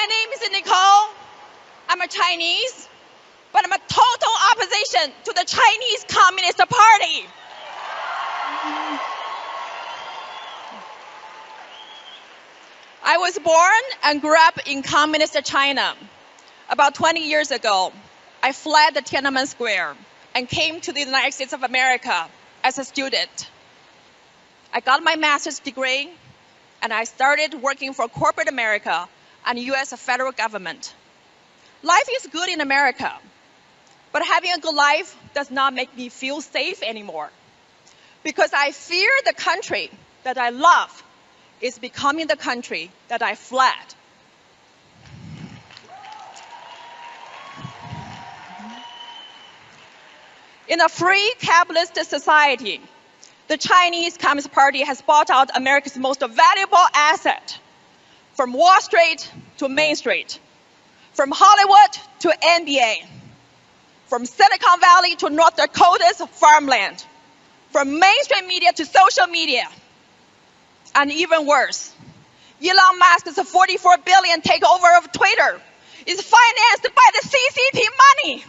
My name is Nicole. I'm a Chinese, but I'm a total opposition to the Chinese Communist Party. I was born and grew up in communist China. About 20 years ago, I fled the Tiananmen Square and came to the United States of America as a student. I got my master's degree, and I started working for corporate America and the U.S. federal government. Life is good in America, but having a good life does not make me feel safe anymore, because I fear the country that I love is becoming the country that I fled. In a free capitalist society, the Chinese Communist Party has bought out America's most valuable asset, from Wall Street to Main Street, from Hollywood to NBA, from Silicon Valley to North Dakota's farmland, from mainstream media to social media. And even worse, Elon Musk's $44 billion takeover of Twitter is financed by the CCP money.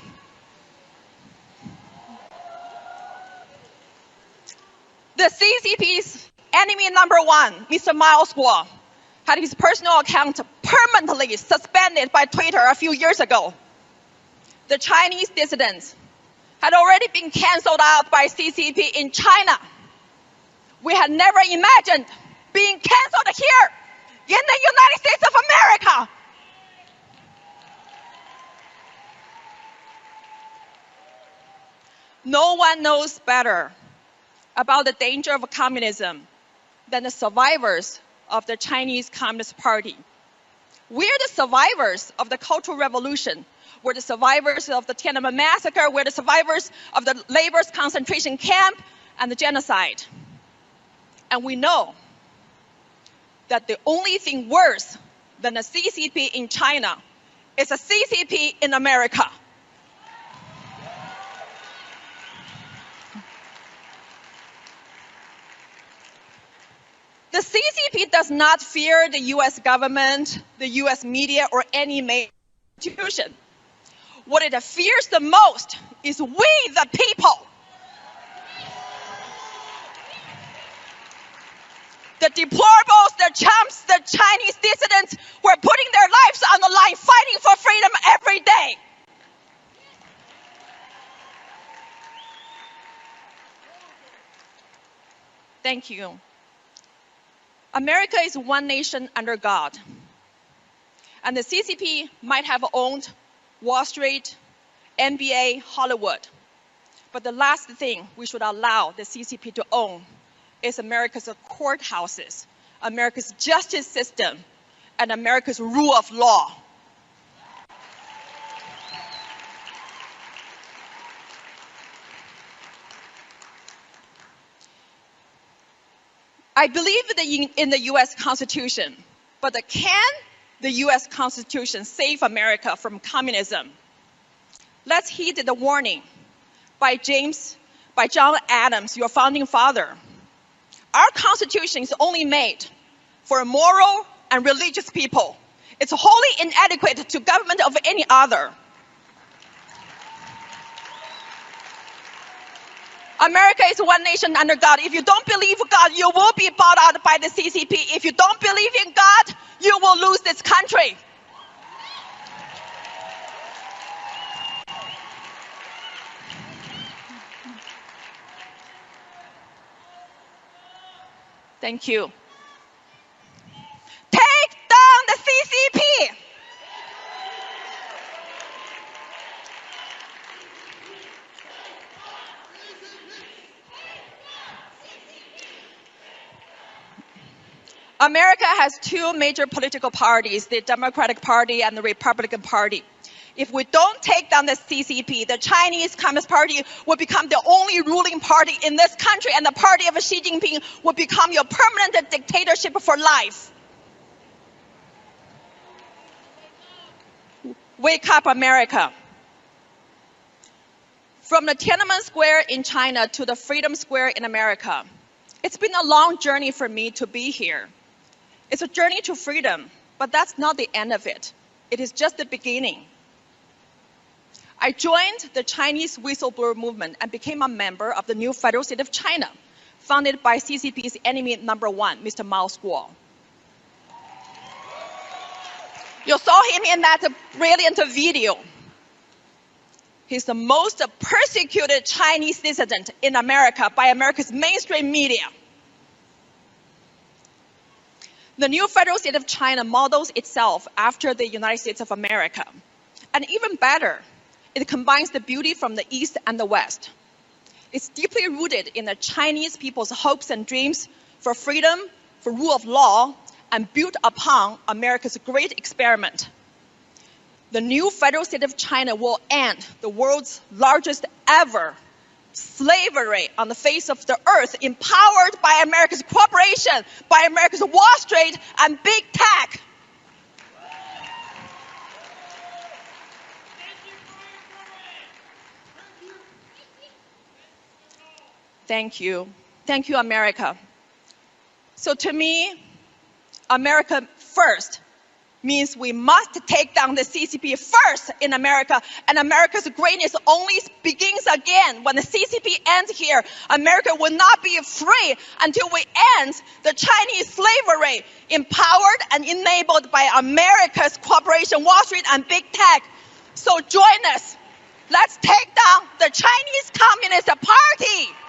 The CCP's enemy number one, Mr. Miles Guo, had his personal account permanently suspended by Twitter a few years ago. The Chinese dissidents had already been canceled out by CCP in China. We had never imagined being canceled here in the United States of America. No one knows better about the danger of communism than the survivors of the Chinese Communist Party. We're the survivors of the Cultural Revolution. We're the survivors of the Tiananmen Massacre. We're the survivors of the labor's concentration camp and the genocide. And we know that the only thing worse than a CCP in China is a CCP in America. The CCP does not fear the US government, the US media, or any major institution. What it fears the most is we, the people. The deplorables, the chumps, the Chinese dissidents who are putting their lives on the line, fighting for freedom every day. Thank you. America is one nation under God. And the CCP might have owned Wall Street, NBA, Hollywood. But the last thing we should allow the CCP to own is America's courthouses, America's justice system, and America's rule of law. I believe in the US Constitution, but can the US Constitution save America from communism? Let's heed the warning by John Adams, your founding father. Our Constitution is only made for moral and religious people. It's wholly inadequate to government of any other. America is one nation under God. If you don't believe God, you will be bought out by the CCP. If you don't believe in God, you will lose this country. Thank you. Take down the CCP. America has two major political parties, the Democratic Party and the Republican Party. If we don't take down the CCP, the Chinese Communist Party will become the only ruling party in this country, and the party of Xi Jinping will become your permanent dictatorship for life. Wake up, America. From the Tiananmen Square in China to the Freedom Square in America, it's been a long journey for me to be here. It's a journey to freedom, but that's not the end of it. it is just the beginning. I joined the Chinese Whistleblower Movement and became a member of the new federal state of China, founded by CCP's enemy number one, Mr. Mao Zedong. You saw him in that brilliant video. He's the most persecuted Chinese dissident in America by America's mainstream media. The new federal state of China models itself after the United States of America. And even better, it combines the beauty from the East and the West. It's deeply rooted in the Chinese people's hopes and dreams for freedom, for rule of law, and built upon America's great experiment. The new federal state of China will end the world's largest ever slavery on the face of the earth, empowered by America's cooperation, by America's Wall Street and big tech. Thank you. Thank you, America. So to me, America first means we must take down the CCP first in America, and America's greatness only begins again. When the CCP ends here, America will not be free until we end the Chinese slavery, empowered and enabled by America's cooperation, Wall Street and big tech. So join us. Let's take down the Chinese Communist Party.